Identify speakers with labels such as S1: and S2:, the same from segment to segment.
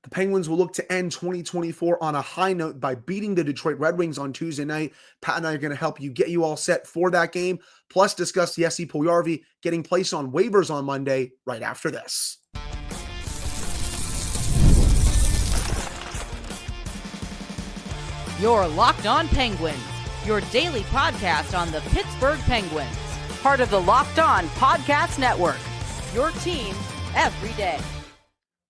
S1: The Penguins will look to end 2024 on a high note by beating the Detroit Red Wings on Tuesday night. Pat and I are going to help you get you all set for that game, plus discuss Jesse Puljujarvi getting placed on waivers on Monday right after this.
S2: You're Locked On Penguins, your daily podcast on the Pittsburgh Penguins, part of the Locked On Podcast Network, your team every day.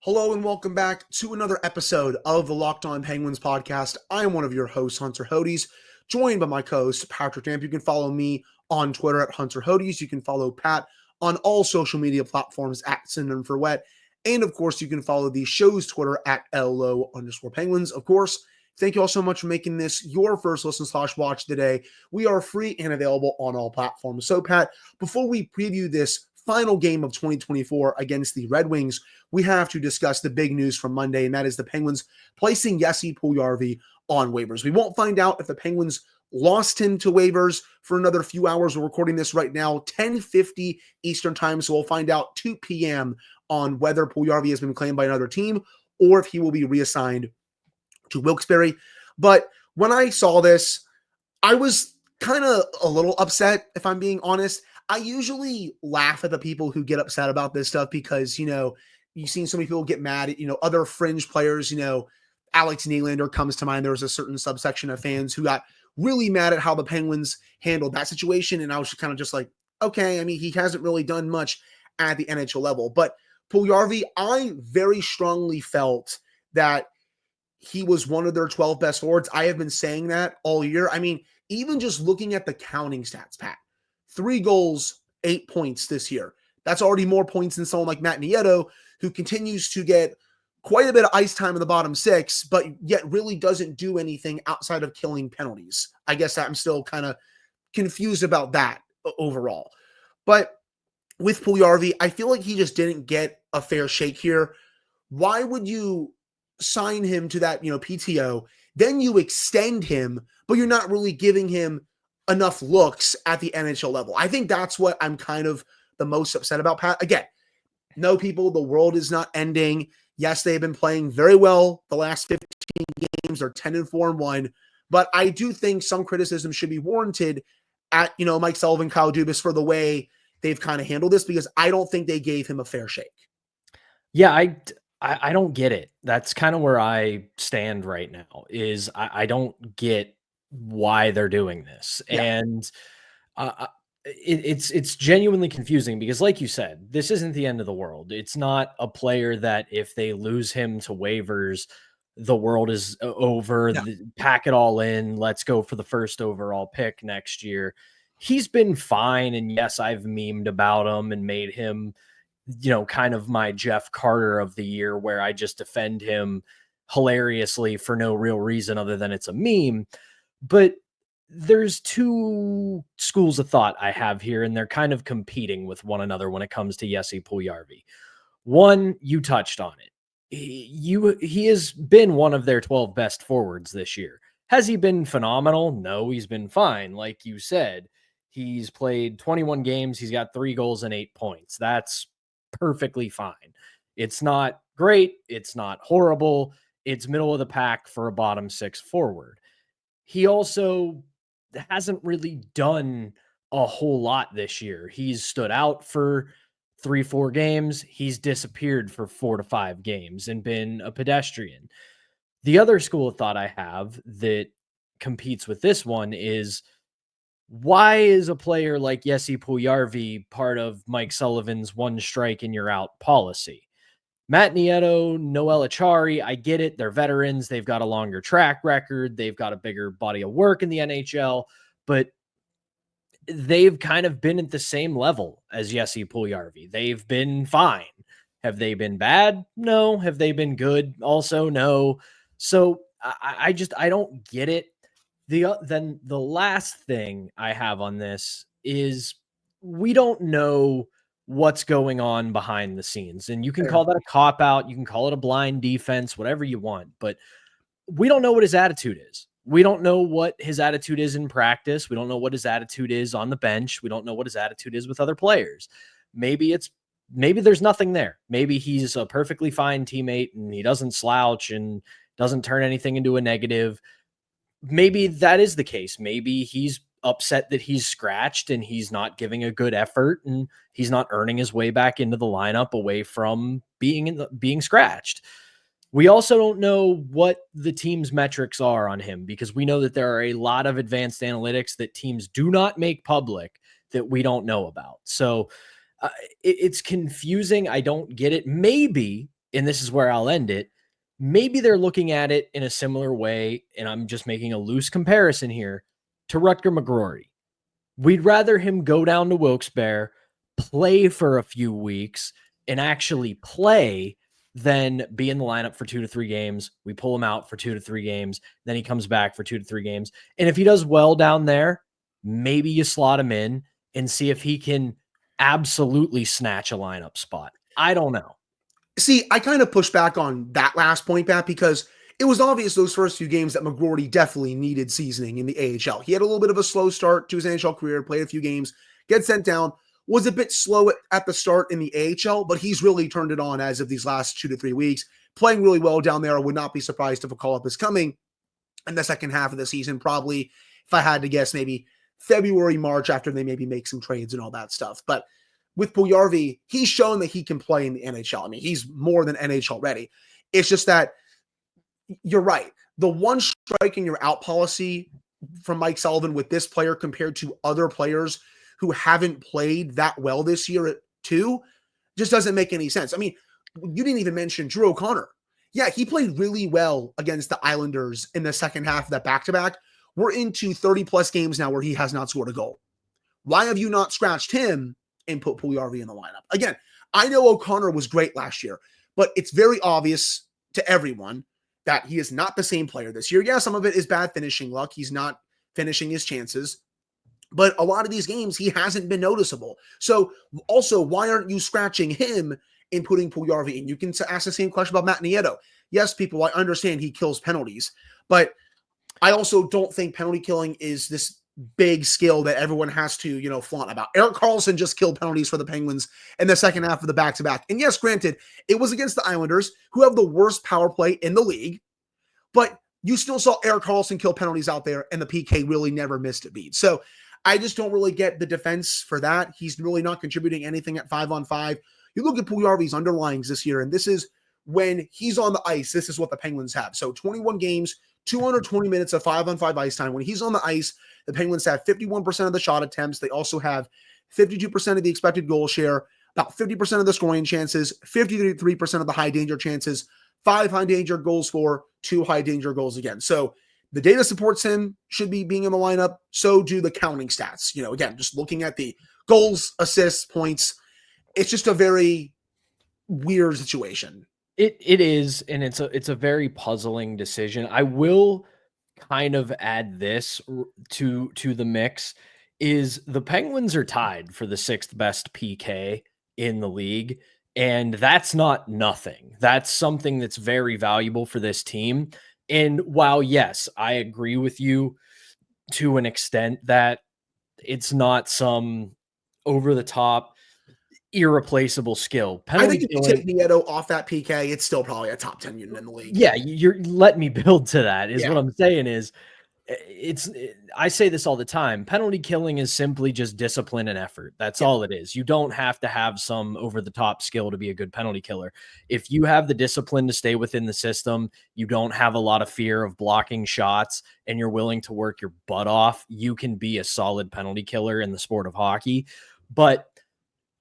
S1: Hello and welcome back to another episode of the Locked On Penguins podcast. I am one of your hosts, Hunter Hodes, joined by my co-host, Patrick Damp. You can follow me on Twitter at Hunter Hodes. You can follow Pat on all social media platforms at Synonym for Wet. And of course, you can follow the show's Twitter at LO_Penguins. Of course, thank you all so much for making this your first listen/watch today. We are free and available on all platforms. So, Pat, before we preview this final game of 2024 against the Red Wings, we have to discuss the big news from Monday, and that is the Penguins placing Jesse Puljujarvi on waivers. We won't find out if the Penguins lost him to waivers for another few hours. We're recording this right now, 10:50 Eastern time, so we'll find out 2 p.m. on whether Puljujarvi has been claimed by another team or if he will be reassigned to Wilkes-Barre. But when I saw this, I was kind of a little upset, if I'm being honest. I usually laugh at the people who get upset about this stuff because, you've seen so many people get mad at, other fringe players. Alex Nylander comes to mind. There was a certain subsection of fans who got really mad at how the Penguins handled that situation. And I was kind of just like, okay, I mean, he hasn't really done much at the NHL level. But Puljujarvi, I very strongly felt that he was one of their 12 best forwards. I have been saying that all year. I mean, even just looking at the counting stats, Pat, 3 goals, 8 points this year. That's already more points than someone like Matt Nieto, who continues to get quite a bit of ice time in the bottom 6, but yet really doesn't do anything outside of killing penalties. I guess I'm still kind of confused about that overall. But with Puljujarvi, I feel like he just didn't get a fair shake here. Why would you sign him to that, PTO, then you extend him, but you're not really giving him enough looks at the NHL level? I think that's what I'm kind of the most upset about, Pat. Again, no, people, the world is not ending. Yes, they've been playing very well the last 15 games. They're 10-4-1, but I do think some criticism should be warranted at, Mike Sullivan, Kyle Dubas for the way they've kind of handled this, because I don't think they gave him a fair shake.
S3: Yeah, I don't get it. That's kind of where I stand right now, is I don't get why they're doing this. Yeah. And it's genuinely confusing because, like you said, this isn't the end of the world. It's not a player that if they lose him to waivers, the world is over. Yeah. Pack it all in. Let's go for the first overall pick next year. He's been fine. And yes, I've memed about him and made him, kind of my Jeff Carter of the year, where I just defend him hilariously for no real reason other than it's a meme. But there's 2 schools of thought I have here, and they're kind of competing with one another when it comes to Jesse Puljujarvi. One, you touched on it. He has been one of their 12 best forwards this year. Has he been phenomenal? No, he's been fine. Like you said, he's played 21 games. He's got 3 goals and 8 points. That's perfectly fine. It's not great. It's not horrible. It's middle of the pack for a bottom 6 forward. He also hasn't really done a whole lot this year. He's stood out for 3-4 games. He's disappeared for 4 to 5 games and been a pedestrian. The other school of thought I have that competes with this one is, why is a player like Jesse Puljujarvi part of Mike Sullivan's 1 strike and you're out policy? Matt Nieto, Noel Acciari, I get it. They're veterans. They've got a longer track record. They've got a bigger body of work in the NHL, but they've kind of been at the same level as Jesse Puljujarvi. They've been fine. Have they been bad? No. Have they been good? Also, no. So I don't get it. Then the last thing I have on this is, we don't know what's going on behind the scenes. And you can call that a cop-out. You can call it a blind defense, whatever you want. But we don't know what his attitude is. We don't know what his attitude is in practice. We don't know what his attitude is on the bench. We don't know what his attitude is with other players. Maybe it's maybe there's nothing there. Maybe he's a perfectly fine teammate and he doesn't slouch and doesn't turn anything into a negative. Maybe that is the case. Maybe he's upset that he's scratched and he's not giving a good effort and he's not earning his way back into the lineup away from being scratched. We also don't know what the team's metrics are on him, because we know that there are a lot of advanced analytics that teams do not make public that we don't know about. So it's confusing. I don't get it. Maybe, and this is where I'll end it, maybe they're looking at it in a similar way, and I'm just making a loose comparison here, to Rutger McGrory. We'd rather him go down to Wilkes-Barre, play for a few weeks, and actually play than be in the lineup for 2 to 3 games. We pull him out for 2 to 3 games. Then he comes back for 2 to 3 games. And if he does well down there, maybe you slot him in and see if he can absolutely snatch a lineup spot. I don't know.
S1: See, I kind of push back on that last point, Pat, because it was obvious those first few games that McGrory definitely needed seasoning in the AHL. He had a little bit of a slow start to his NHL career, played a few games, gets sent down, was a bit slow at the start in the AHL, but he's really turned it on as of these last 2 to 3 weeks, playing really well down there. I would not be surprised if a call-up is coming in the second half of the season, probably, if I had to guess, maybe February, March, after they maybe make some trades and all that stuff. But with Puljujarvi, he's shown that he can play in the NHL. I mean, he's more than NHL ready. It's just that you're right. The one striking your out policy from Mike Sullivan with this player compared to other players who haven't played that well this year too just doesn't make any sense. I mean, you didn't even mention Drew O'Connor. Yeah, he played really well against the Islanders in the second half of that back-to-back. We're into 30-plus games now where he has not scored a goal. Why have you not scratched him and put Puljujarvi in the lineup? Again, I know O'Connor was great last year, but it's very obvious to everyone that he is not the same player this year. Yeah, some of it is bad finishing luck. He's not finishing his chances. But a lot of these games, he hasn't been noticeable. So also, why aren't you scratching him and putting Puljujarvi in? You can ask the same question about Matt Nieto. Yes, people, I understand he kills penalties, but I also don't think penalty killing is this big skill that everyone has to, flaunt about. Erik Karlsson just killed penalties for the Penguins in the second half of the back-to-back. And yes, granted, it was against the Islanders, who have the worst power play in the league, but you still saw Erik Karlsson kill penalties out there, and the PK really never missed a beat. So I just don't really get the defense for that. He's really not contributing anything at 5-on-5. You look at Puljujarvi's underlyings this year, and this is when he's on the ice. This is what the Penguins have. So 21 games, 220 minutes of 5-on-5 ice time. When he's on the ice, the Penguins have 51% of the shot attempts. They also have 52% of the expected goal share, about 50% of the scoring chances, 53% of the high danger chances, 5 high danger goals for, 2 high danger goals again. So the data supports him, should be being in the lineup. So do the counting stats. Again, just looking at the goals, assists, points. It's just a very weird situation.
S3: It is, and it's a very puzzling decision. I will kind of add this to the mix, is the Penguins are tied for the 6th best PK in the league, and that's not nothing. That's something that's very valuable for this team. And while, yes, I agree with you to an extent that it's not some over-the-top, irreplaceable skill.
S1: I think if you take Nieto off that PK, it's still probably a top 10 unit in the league.
S3: Yeah, you're letting me build to that is what I'm saying is I say this all the time. Penalty killing is simply just discipline and effort. That's all it is. You don't have to have some over the top skill to be a good penalty killer. If you have the discipline to stay within the system, you don't have a lot of fear of blocking shots, and you're willing to work your butt off, you can be a solid penalty killer in the sport of hockey. But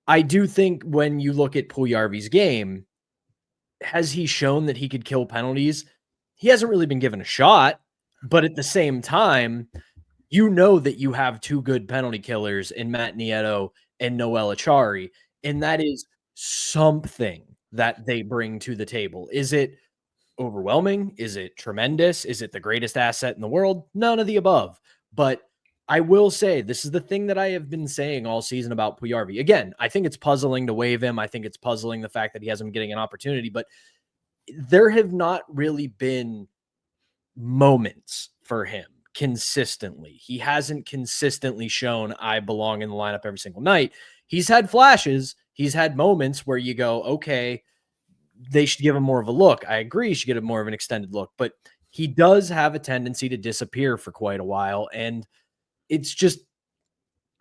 S3: I do think when you look at Puljujarvi's game, has he shown that he could kill penalties? He hasn't really been given a shot. But at the same time, you know that you have 2 good penalty killers in Matt Nieto and Noel Acciari, and that is something that they bring to the table. Is it overwhelming? Is it tremendous? Is it the greatest asset in the world? None of the above. But I will say, this is the thing that I have been saying all season about Puljujarvi. Again, I think it's puzzling to waive him. I think it's puzzling the fact that he hasn't been getting an opportunity, but there have not really been moments for him consistently. He hasn't consistently shown I belong in the lineup every single night. He's had flashes. he's had moments where you go, okay, they should give him more of a look. I agree, you should get him more of an extended look, but he does have a tendency to disappear for quite a while. And it's just,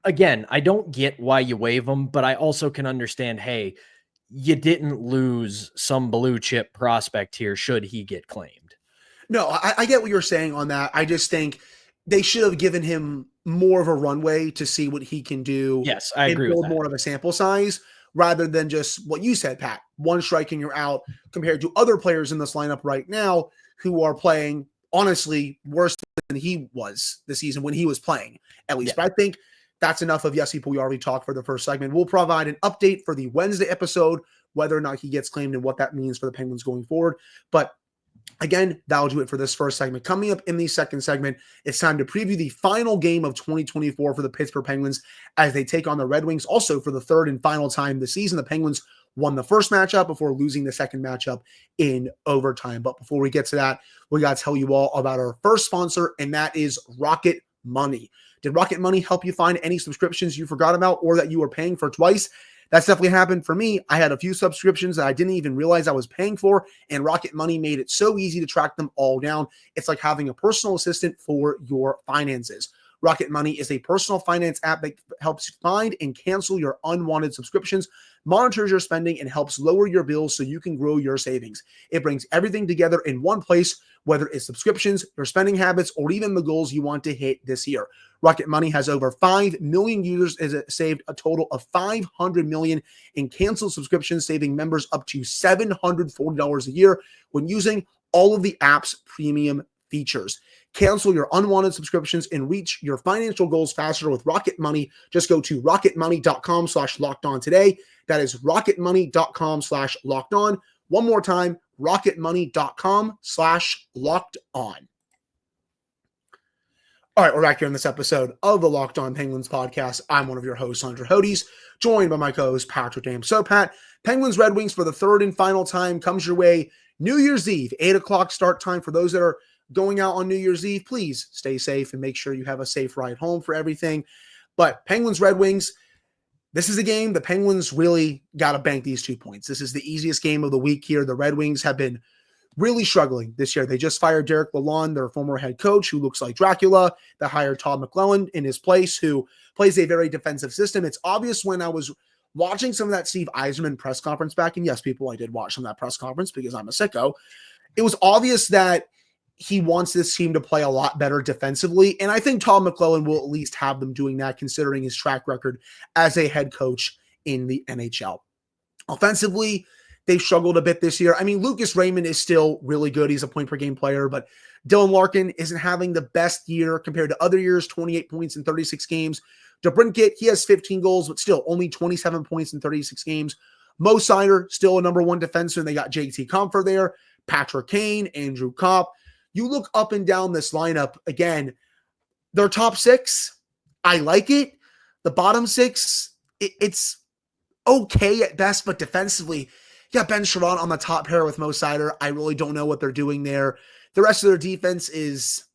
S3: again, I don't get why you waive him, but I also can understand, hey, you didn't lose some blue chip prospect here should he get claimed.
S1: No, I get what you're saying on that. I just think they should have given him more of a runway to see what he can do.
S3: Yes, I agree
S1: and build
S3: with that.
S1: more of a sample size rather than just what you said, Pat, one strike and you're out, compared to other players in this lineup right now who are playing, honestly, worse than he was this season when he was playing, at least.
S3: Yeah.
S1: But I think that's enough of Jesse Puljujarvi talk for the first segment. We'll provide an update for the Wednesday episode, whether or not he gets claimed and what that means for the Penguins going forward. But again, that'll do it for this first segment. Coming up in the second segment, it's time to preview the final game of 2024 for the Pittsburgh Penguins as they take on the Red Wings. Also, for the third and final time this season, the Penguins won the first matchup before losing the second matchup in overtime. But before we get to that, we got to tell you all about our first sponsor, and that is Rocket Money. Did Rocket Money help you find any subscriptions you forgot about or that you were paying for twice? That's definitely happened for me. I had a few subscriptions that I didn't even realize I was paying for, and Rocket Money made it so easy to track them all down. It's like having a personal assistant for your finances. Rocket Money is a personal finance app that helps you find and cancel your unwanted subscriptions, monitors your spending, and helps lower your bills so you can grow your savings. It brings everything together in one place, whether it's subscriptions, your spending habits, or even the goals you want to hit this year. Rocket Money has over 5 million users, as it saved a total of $500 million in canceled subscriptions, saving members up to $740 a year when using all of the app's premium features. Cancel your unwanted subscriptions and reach your financial goals faster with Rocket Money. Just go to rocketmoney.com/lockedon today. That is rocketmoney.com/lockedon. One more time, rocketmoney.com/lockedon. All right, we're back here in this episode of the Locked On Penguins podcast. I'm one of your hosts, Hunter Hodes, joined by my co-host, Patrick Dam. So, Pat, Penguins Red Wings for the third and final time comes your way New Year's Eve, 8 o'clock start time. For those that are going out on New Year's Eve, please stay safe and make sure you have a safe ride home for everything. But Penguins Red Wings, this is a game the Penguins really got to bank these 2 points. This is the easiest game of the week here. The Red Wings have been really struggling this year. They just fired Derek Lalonde, their former head coach, who looks like Dracula. They hired Todd McClellan in his place, who plays a very defensive system. It's obvious when I was watching some of that Steve Yzerman press conference back, and yes, people, I did watch some of that press conference because I'm a sicko. It was obvious that he wants this team to play a lot better defensively, and I think Todd McClellan will at least have them doing that, considering his track record as a head coach in the NHL. Offensively, they've struggled a bit this year. I mean, Lucas Raymond is still really good. He's a point-per-game player, but Dylan Larkin isn't having the best year compared to other years, 28 points in 36 games. DeBrincat, he has 15 goals, but still only 27 points in 36 games. Mo Seider, still a number one defenseman. They got JT Compher there, Patrick Kane, Andrew Kopp. You look up and down this lineup, again, their top six, I like it. The bottom six, it's okay at best, but defensively, you got Ben Sherratt on the top pair with Mo Seider. I really don't know what they're doing there. The rest of their defense is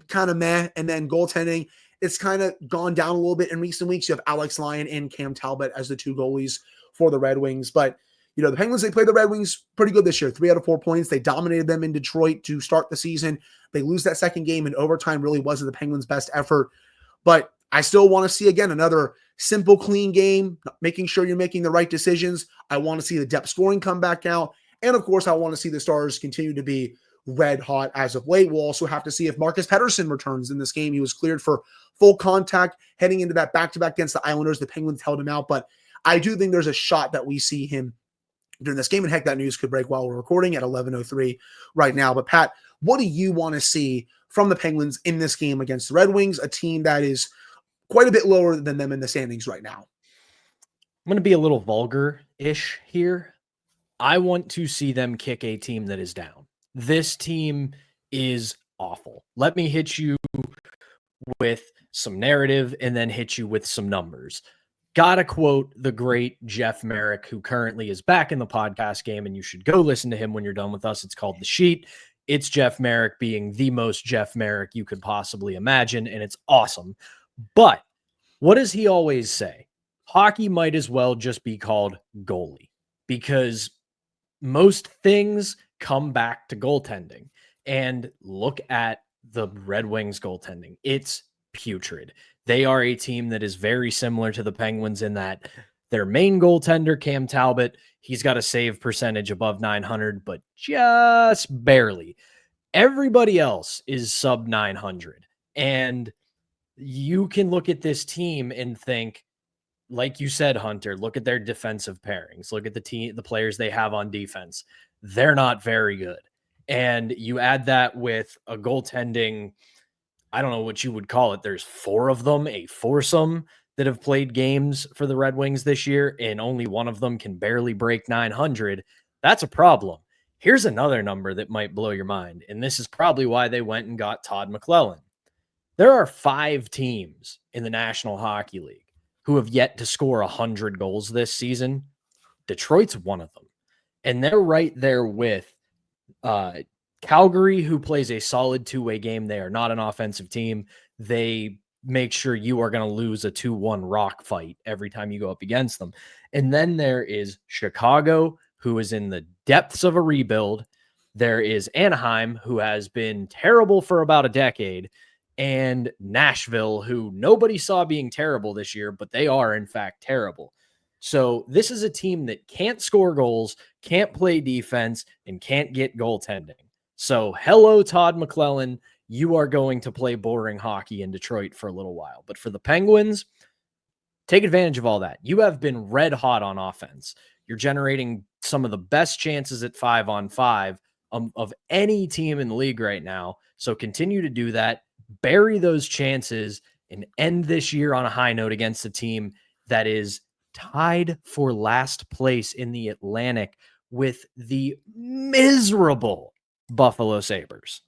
S1: kind of meh. And then goaltending, it's kind of gone down a little bit in recent weeks. You have Alex Lyon and Cam Talbot as the two goalies for the Red Wings. But, you know, the Penguins, they played the Red Wings pretty good this year. 3 out of 4 points. They dominated them in Detroit to start the season. They lose that second game in overtime. Really wasn't the Penguins' best effort. But I still want to see, again, another simple, clean game, making sure you're making the right decisions. I want to see the depth scoring come back out. And, of course, I want to see the Stars continue to be red hot as of late. We'll also have to see if Marcus Pettersson returns in this game. He was cleared for full contact heading into that back-to-back against the Islanders. The Penguins held him out, but I do think there's a shot that we see him during this game. And, heck, that news could break while we're recording at 11:03 right now. But, Pat, what do you want to see from the Penguins in this game against the Red Wings, a team that is quite a bit lower than them in the standings right now?
S3: I'm going to be a little vulgar-ish here. I want to see them kick a team that is down. This team is awful. Let me hit you with some narrative and then hit you with some numbers. Gotta quote the great Jeff Merrick, who currently is back in the podcast game, and you should go listen to him when you're done with us. It's called The Sheet. It's Jeff Merrick being the most Jeff Merrick you could possibly imagine, and it's awesome. But what does he always say? hockey might as well just be called goalie, because most things come back to goaltending. And look at the Red Wings goaltending. It's putrid. They are a team that is very similar to the Penguins in that their main goaltender, Cam Talbot, he's got a save percentage above 900, but just barely. Everybody else is sub 900. And you can look at this team and think, like you said, Hunter, look at their defensive pairings. Look at the players they have on defense. They're not very good. And you add that with a goaltending, I don't know what you would call it. There's 4 of them, a foursome that have played games for the Red Wings this year, and only one of them can barely break 900. That's a problem. Here's another number that might blow your mind, and this is probably why they went and got Todd McClellan. There are 5 teams in the National Hockey League who have yet to score 100 goals this season. Detroit's one of them. And they're right there with Calgary, who plays a solid 2-way game. They are not an offensive team. They make sure you are going to lose a 2-1 rock fight every time you go up against them. And then there is Chicago, who is in the depths of a rebuild. There is Anaheim, who has been terrible for about a decade, and Nashville, who nobody saw being terrible this year, but they are, in fact, terrible. So this is a team that can't score goals, can't play defense, and can't get goaltending. So hello, Todd McClellan. You are going to play boring hockey in Detroit for a little while. But for the Penguins, take advantage of all that. You have been red hot on offense. You're generating some of the best chances at 5-on-5 of any team in the league right now. So continue to do that. Bury those chances and end this year on a high note against a team that is tied for last place in the Atlantic with the miserable Buffalo Sabres.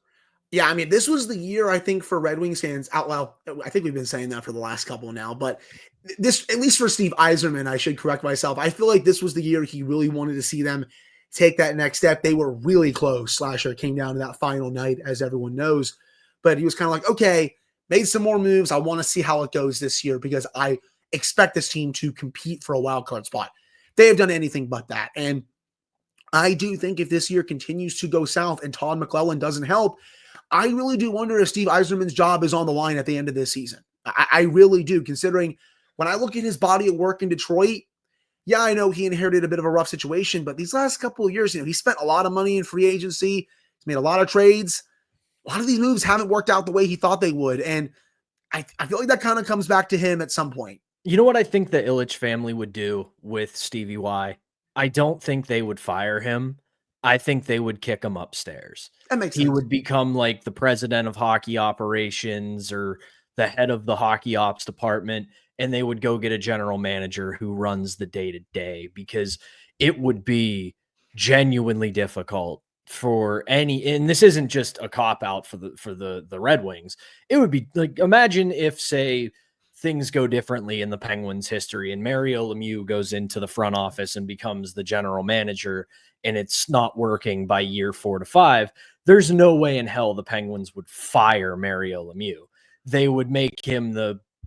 S1: Yeah, I mean, this was the year, I think, for Red Wings fans out loud. I think we've been saying that for the last couple now, but this, at least for Steve Yzerman, I should correct myself. I feel like this was the year he really wanted to see them take that next step. They were really close. Slasher came down to that final night, as everyone knows. But he was kind of like, okay, made some more moves. I want to see how it goes this year because I expect this team to compete for a wild card spot. They have done anything but that. And I do think if this year continues to go south and Todd McClellan doesn't help, I really do wonder if Steve Yzerman's job is on the line at the end of this season. I really do, considering when I look at his body of work in Detroit, yeah, I know he inherited a bit of a rough situation, but these last couple of years, he spent a lot of money in free agency. He's made a lot of trades. A lot of these moves haven't worked out the way he thought they would. And I feel like that kind of comes back to him at some point.
S3: You know what I think the Ilitch family would do with Stevie Y? I don't think they would fire him. I think they would kick him upstairs.
S1: That makes sense.
S3: He would become like the president of hockey operations or the head of the hockey ops department, and they would go get a general manager who runs the day-to-day, because it would be genuinely difficult for any, and this isn't just a cop-out for the Red Wings. It would be like, imagine if, say, things go differently in the Penguins' history and Mario Lemieux goes into the front office and becomes the general manager, and it's not working by year 4 to 5. There's no way in hell the Penguins would fire Mario Lemieux. They would make him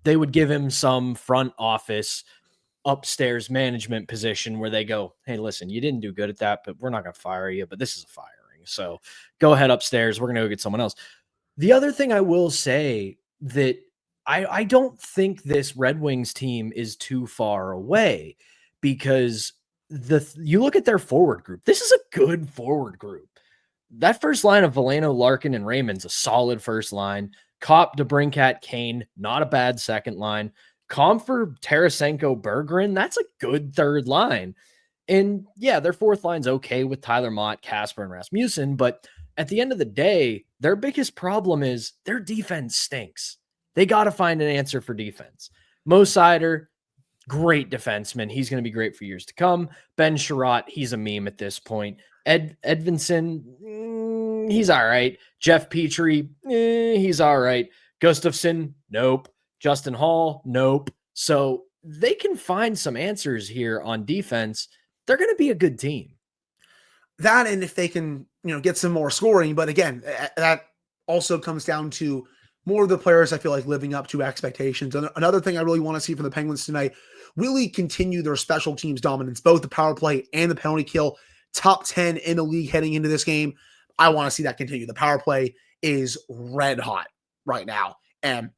S3: they would give him some front office upstairs management position where they go, hey, listen, you didn't do good at that, but we're not going to fire you, but this is a firing. So go ahead upstairs. We're going to go get someone else. The other thing I will say that I don't think this Red Wings team is too far away, because you look at their forward group. This is a good forward group. That first line of Veleno, Larkin, and Raymond's a solid first line. Kopp, DeBrincat, Kane, not a bad second line. Comfer, Tarasenko, Bergeron, that's a good third line. And yeah, their fourth line's okay with Tyler Mott, Kasper, and Rasmussen, but at the end of the day, their biggest problem is their defense stinks. They got to find an answer for defense. Mo Seider, great defenseman. He's going to be great for years to come. Ben Sherratt, he's a meme at this point. Edvinsson, he's all right. Jeff Petrie, he's all right. Gustafsson, nope. Justin Hall, nope. So they can find some answers here on defense. They're going to be a good team.
S1: That, and if they can, get some more scoring. But again, that also comes down to more of the players I feel like living up to expectations. And another thing I really want to see from the Penguins tonight, really continue their special teams dominance, both the power play and the penalty kill. Top 10 in the league heading into this game. I want to see that continue. The power play is red hot right now. And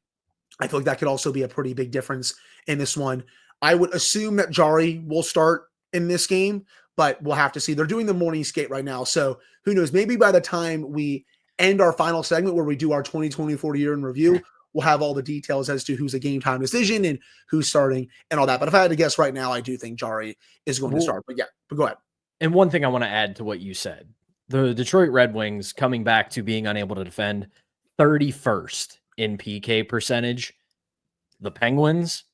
S1: I feel like that could also be a pretty big difference in this one. I would assume that Jari will start in this game, but we'll have to see. They're doing the morning skate right now. So who knows? Maybe by the time we end our final segment where we do our 2024 year in review, we'll have all the details as to who's a game time decision and who's starting and all that. But if I had to guess right now, I do think Jari is going to start. But go ahead.
S3: And one thing I want to add to what you said, the Detroit Red Wings coming back to being unable to defend, 31st in PK percentage. The Penguins,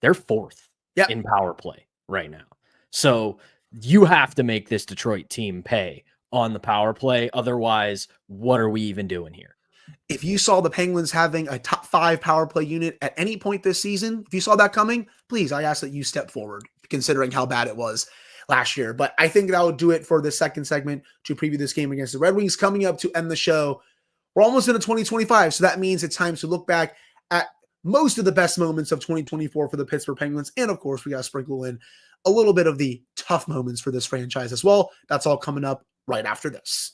S3: they're 4th in power play right now. So you have to make this Detroit team pay on the power play. Otherwise, what are we even doing here?
S1: If you saw the Penguins having a top 5 power play unit at any point this season, if you saw that coming, please, I ask that you step forward, considering how bad it was last year. But I think that would do it for the second segment to preview this game against the Red Wings. Coming up to end the show, we're almost into 2025, so that means it's time to look back at most of the best moments of 2024 for the Pittsburgh Penguins. And of course, we got to sprinkle in a little bit of the tough moments for this franchise as well. That's all coming up right after this.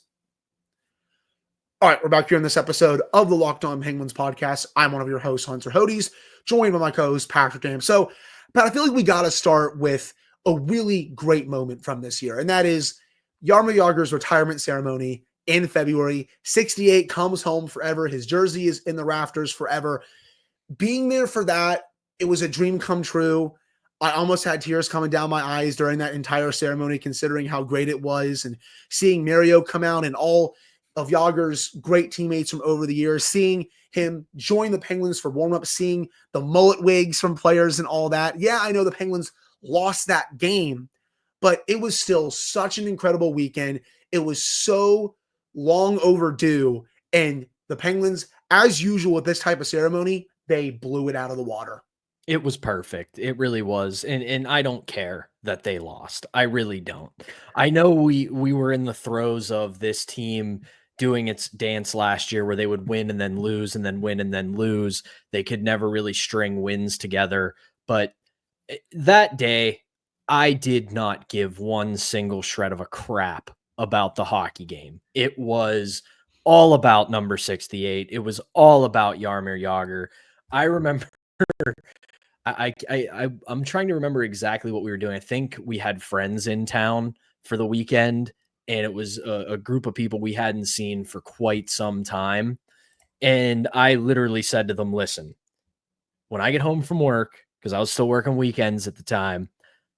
S1: All right, we're back here in this episode of the Locked On Penguins podcast. I'm one of your hosts, Hunter Hodes, joined by my co-host, Patrick Dam. So, Pat, I feel like we got to start with a really great moment from this year, and that is Jaromir Jagr's retirement ceremony in February. 68 comes home forever. His jersey is in the rafters forever. Being there for that, it was a dream come true. I almost had tears coming down my eyes during that entire ceremony, considering how great it was, and seeing Mario come out and all of Jagr's great teammates from over the years, seeing him join the Penguins for warm-up, seeing the mullet wigs from players and all that. Yeah, I know the Penguins lost that game, but it was still such an incredible weekend. It was so long overdue, and the Penguins, as usual with this type of ceremony, they blew it out of the water.
S3: It was perfect. It really was. And I don't care that they lost. I really don't. I know we were in the throes of this team doing its dance last year where they would win and then lose and then win and then lose. They could never really string wins together. But that day, I did not give one single shred of a crap about the hockey game. It was all about number 68. It was all about Jaromir Jagr. I remember I'm trying to remember exactly what we were doing. I think we had friends in town for the weekend, and it was a group of people we hadn't seen for quite some time. And I literally said to them, listen, when I get home from work, because I was still working weekends at the time,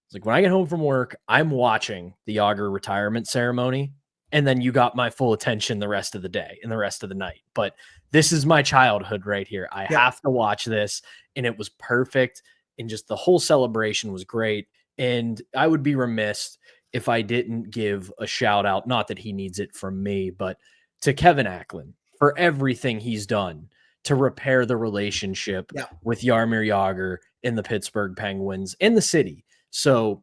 S3: it's like, when I get home from work, I'm watching the Jagr retirement ceremony, and then you got my full attention the rest of the day and the rest of the night. But this is my childhood right here. I have to watch this. And it was perfect. And just the whole celebration was great. And I would be remiss if I didn't give a shout out, not that he needs it from me, but to Kevin Acklin for everything he's done to repair the relationship with Jaromir Jagr in the Pittsburgh Penguins and the city. So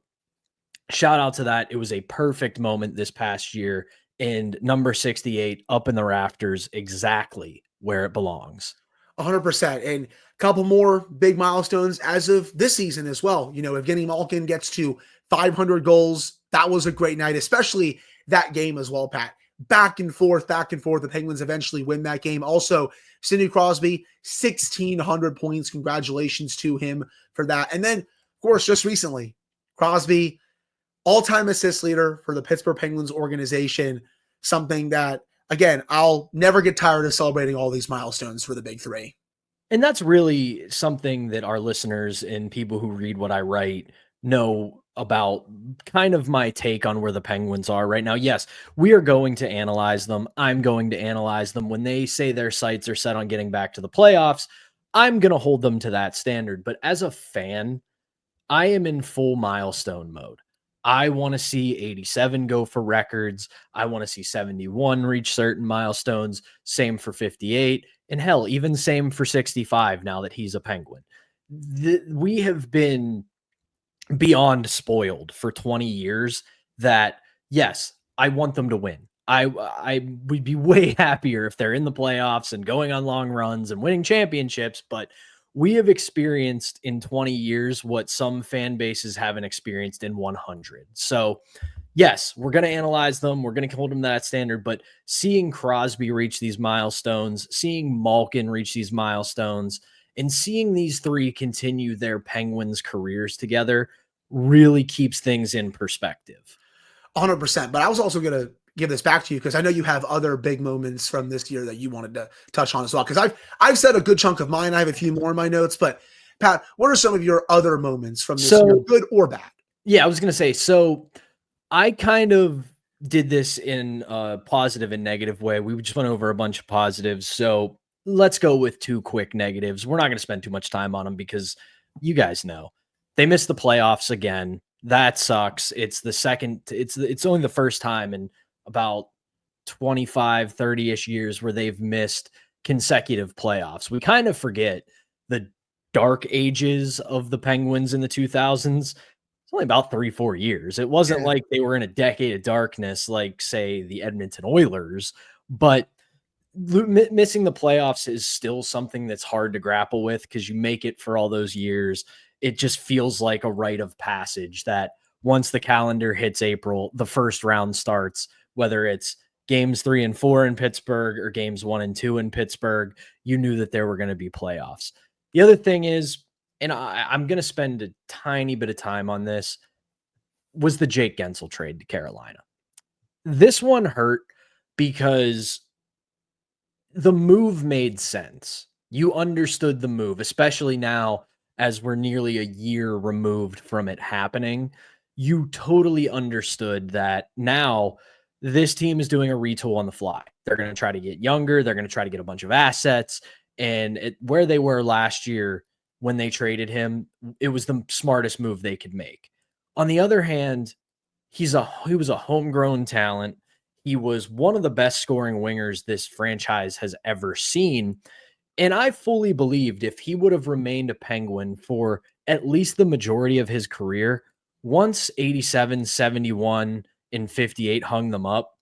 S3: shout out to that. It was a perfect moment this past year, and number 68 up in the rafters, exactly where it belongs.
S1: 100%. And a couple more big milestones as of this season as well. You know, if Evgeny Malkin gets to 500 goals, that was a great night, especially that game as well, Pat. Back and forth. The Penguins eventually win that game. Also, Sidney Crosby, 1,600 points. Congratulations to him for that. And then, of course, just recently, Crosby, all-time assist leader for the Pittsburgh Penguins organization. Something that, again, I'll never get tired of celebrating all these milestones for the Big Three.
S3: And that's really something that our listeners and people who read what I write know about, kind of my take on where the Penguins are right now. Yes, we are going to analyze them. I'm going to analyze them. When they say their sights are set on getting back to the playoffs, I'm going to hold them to that standard. But as a fan, I am in full milestone mode. I want to see 87 go for records. I want to see 71 reach certain milestones. Same for 58. And hell, even same for 65 now that he's a Penguin. We have been beyond spoiled for 20 years that, yes, I want them to win. I would be way happier if they're in the playoffs and going on long runs and winning championships, but we have experienced in 20 years what some fan bases haven't experienced in 100. So, yes, we're going to analyze them. We're going to hold them to that standard, but seeing Crosby reach these milestones, seeing Malkin reach these milestones, and seeing these three continue their Penguins careers together really keeps things in perspective.
S1: 100%. But I was also going to give this back to you because I know you have other big moments from this year that you wanted to touch on as well. Because I've said a good chunk of mine. I have a few more in my notes. But Pat, what are some of your other moments from this year, good or bad?
S3: Yeah, I was going to say, so I kind of did this in a positive and negative way. We just went over a bunch of positives. So let's go with two quick negatives. We're not going to spend too much time on them because you guys know they missed the playoffs again. That sucks. It's the second, it's only the first time in about 25, 30-ish years where they've missed consecutive playoffs. We kind of forget the dark ages of the Penguins in the 2000s. It's only about 3-4 years. It wasn't like they were in a decade of darkness, like say the Edmonton Oilers, but missing the playoffs is still something that's hard to grapple with because you make it for all those years. It just feels like a rite of passage that once the calendar hits April, the first round starts, whether it's games 3 and 4 in Pittsburgh or games 1 and 2 in Pittsburgh, you knew that there were going to be playoffs. The other thing is, and I'm going to spend a tiny bit of time on this, was the Jake Gensel trade to Carolina. This one hurt because the move made sense. You understood the move, especially now as we're nearly a year removed from it happening. You totally understood that now this team is doing a retool on the fly. They're going to try to get younger. They're going to try to get a bunch of assets. And where they were last year when they traded him, it was the smartest move they could make. On the other hand, he was a homegrown talent. He was one of the best scoring wingers this franchise has ever seen. And I fully believed if he would have remained a Penguin for at least the majority of his career, once 87, 71, and 58 hung them up,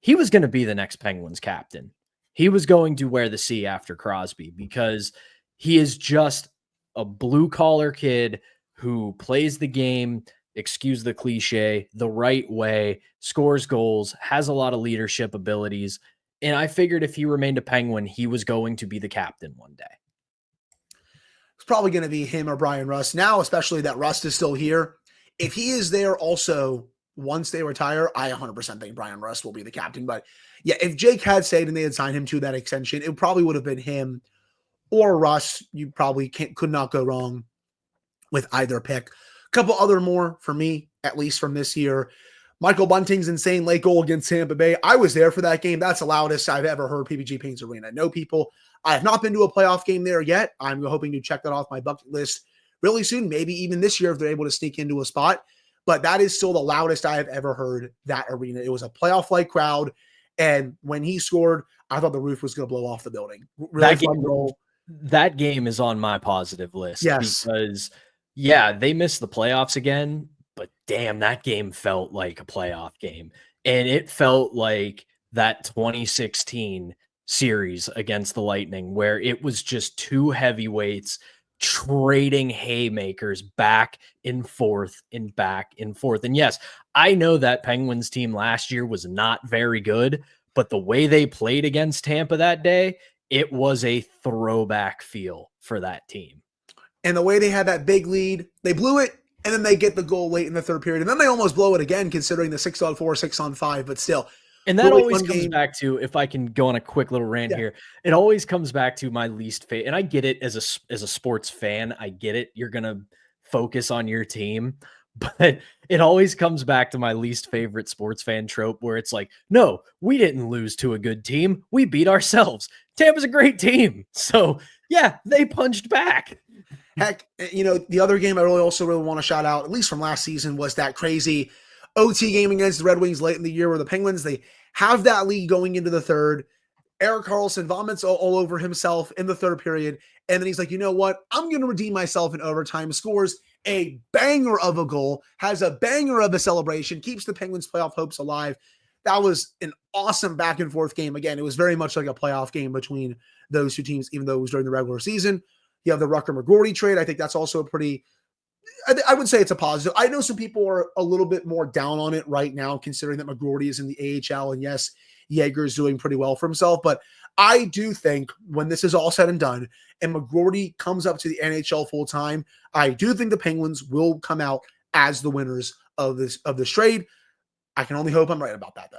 S3: he was going to be the next Penguins captain. He was going to wear the C after Crosby because he is just a blue-collar kid who plays the game, excuse the cliche, the right way, scores goals, has a lot of leadership abilities. And I figured if he remained a Penguin, he was going to be the captain one day.
S1: It's probably going to be him or Brian Rust. Now, especially that Rust is still here. If he is there also once they retire, I 100% think Brian Rust will be the captain. But yeah, if Jake had stayed and they had signed him to that extension, it probably would have been him or Russ. You probably could not go wrong with either pick. A couple other more for me, at least from this year. Michael Bunting's insane late goal against Tampa Bay. I was there for that game. That's the loudest I've ever heard PPG Paints Arena. No people. I have not been to a playoff game there yet. I'm hoping to check that off my bucket list really soon, maybe even this year if they're able to sneak into a spot. But that is still the loudest I have ever heard that arena. It was a playoff-like crowd, and when he scored, I thought the roof was going to blow off the building. Really
S3: that game is on my positive list.
S1: Yes.
S3: Because, yeah, they missed the playoffs again, but damn, that game felt like a playoff game. And it felt like that 2016 series against the Lightning where it was just two heavyweights trading haymakers back and forth and back and forth. And yes, I know that Penguins team last year was not very good, but the way they played against Tampa that day, it was a throwback feel for that team.
S1: And the way they had that big lead, they blew it, and then they get the goal late in the third period. And then they almost blow it again, considering the 6-on-4, 6-on-5, but still.
S3: And that always comes back to, if I can go on a quick little rant here, it always comes back to my least favorite. And I get it as a sports fan. I get it. You're going to focus on your team. But it always comes back to my least favorite sports fan trope where it's like, no, we didn't lose to a good team. We beat ourselves. Tampa's a great team. So, yeah, they punched back.
S1: Heck, the other game I really want to shout out, at least from last season, was that crazy OT game against the Red Wings late in the year where the Penguins, they have that lead going into the third. Erik Karlsson vomits all over himself in the third period. And then he's like, you know what? I'm going to redeem myself in overtime. Scores a banger of a goal, has a banger of a celebration, keeps the Penguins' playoff hopes alive. that was an awesome back and forth game. Again, it was very much like a playoff game between those two teams, even though it was during the regular season. You have the Rucker-McGroarty trade. I think that's also a pretty, I would say it's a positive. I know some people are a little bit more down on it right now, considering that McGroarty is in the AHL. And yes, Yeager is doing pretty well for himself. But I do think when this is all said and done and McGroarty comes up to the NHL full time, I do think the Penguins will come out as the winners of this trade. I can only hope I'm right about that, though.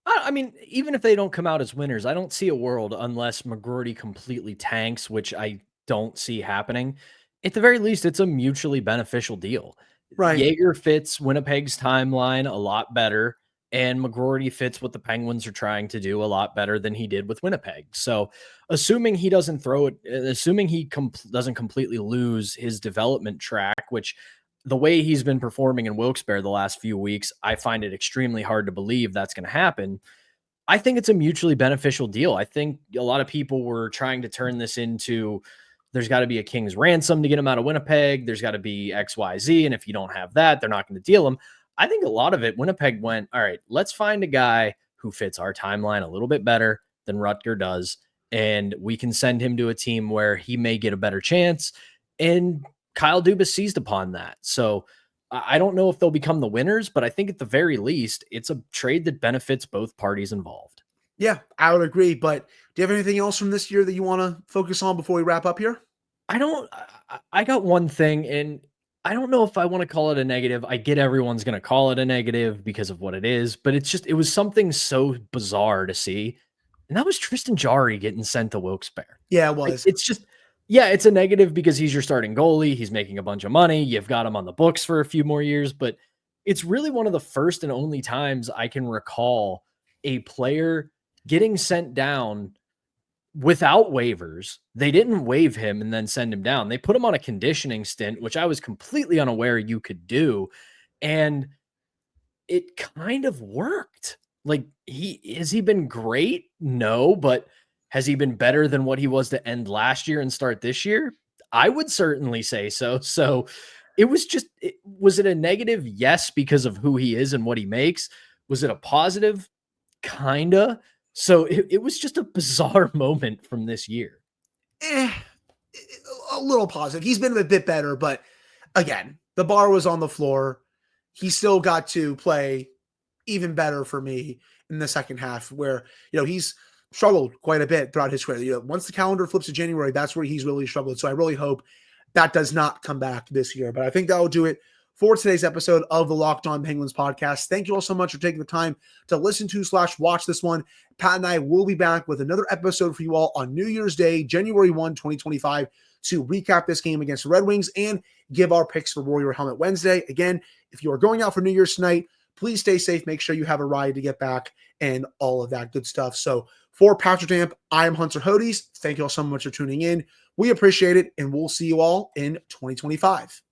S3: I mean, even if they don't come out as winners, I don't see a world unless McGroarty completely tanks, which I don't see happening. At the very least, it's a mutually beneficial deal.
S1: Right.
S3: Yeager fits Winnipeg's timeline a lot better, and McGroarty fits what the Penguins are trying to do a lot better than he did with Winnipeg. So assuming he doesn't doesn't completely lose his development track, which the way he's been performing in Wilkes-Barre the last few weeks, I find it extremely hard to believe that's going to happen. I think it's a mutually beneficial deal. I think a lot of people were trying to turn this into there's got to be a king's ransom to get him out of Winnipeg. There's got to be X, Y, Z. And if you don't have that, they're not going to deal him. I think a lot of it, Winnipeg went, all right, let's find a guy who fits our timeline a little bit better than Rutger does. And we can send him to a team where he may get a better chance. And Kyle Dubas seized upon that. So I don't know if they'll become the winners, but I think at the very least, it's a trade that benefits both parties involved.
S1: Yeah, I would agree. But do you have anything else from this year that you want to focus on before we wrap up here?
S3: I got one thing, and I don't know if I want to call it a negative. I get everyone's going to call it a negative because of what it is, but it was something so bizarre to see. And that was Tristan Jarry getting sent to Wilkes-Barre.
S1: Yeah, it was.
S3: It's a negative because he's your starting goalie. He's making a bunch of money. You've got him on the books for a few more years, but it's really one of the first and only times I can recall a player getting sent down without waivers. They didn't waive him and then send him down. They put him on a conditioning stint, which I was completely unaware you could do. And it kind of worked. Like, has he been great? No, but has he been better than what he was to end last year and start this year? I would certainly say so. So was it a negative? Yes, because of who he is and what he makes. Was it a positive? Kinda. So it was just a bizarre moment from this year.
S1: A little positive. He's been a bit better, but again, the bar was on the floor. He still got to play even better for me in the second half, where, he's struggled quite a bit throughout his career. Once the calendar flips to January, that's where he's really struggled. So I really hope that does not come back this year. But I think that will do it for today's episode of the Locked On Penguins podcast. Thank you all so much for taking the time to listen to / watch this one. Pat and I will be back with another episode for you all on New Year's Day, January 1, 2025, to recap this game against the Red Wings and give our picks for Warrior Helmet Wednesday. Again, if you are going out for New Year's tonight, please stay safe. Make sure you have a ride to get back and all of that good stuff. So for Patrick Damp, I am Hunter Hodes. Thank you all so much for tuning in. We appreciate it, and we'll see you all in 2025.